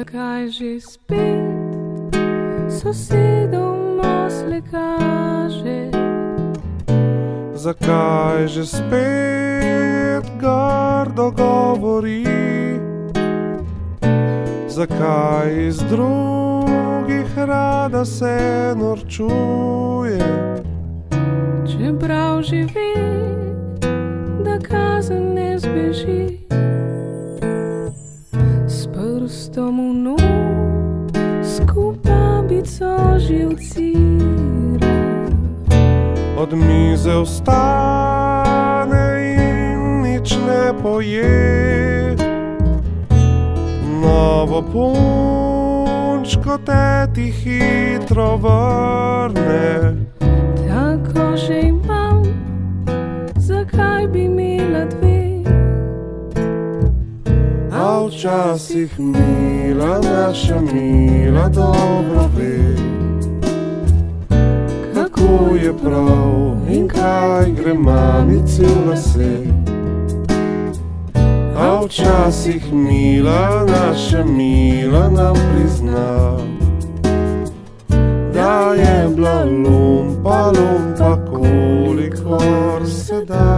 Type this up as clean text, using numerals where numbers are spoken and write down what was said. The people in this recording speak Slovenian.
Zakaj že spet sosedom osle kaže? Zakaj že spet grdo govori? Zakaj iz drugih rada se norčuje? Čeprav že ve, da kazen ne zbeži, s prstom v nos skupabico živcira. Od mize vstane in nič ne poje, novo punčko te ti hitro vrne. Tako že imam, zakaj bi imela dve? A včasih mila, naša mila dobro ve, kako je prav in kaj gre mamici v lase. A včasih mila, naša mila nam prizna, da je bila lumpa, lumpa, kolikor se da.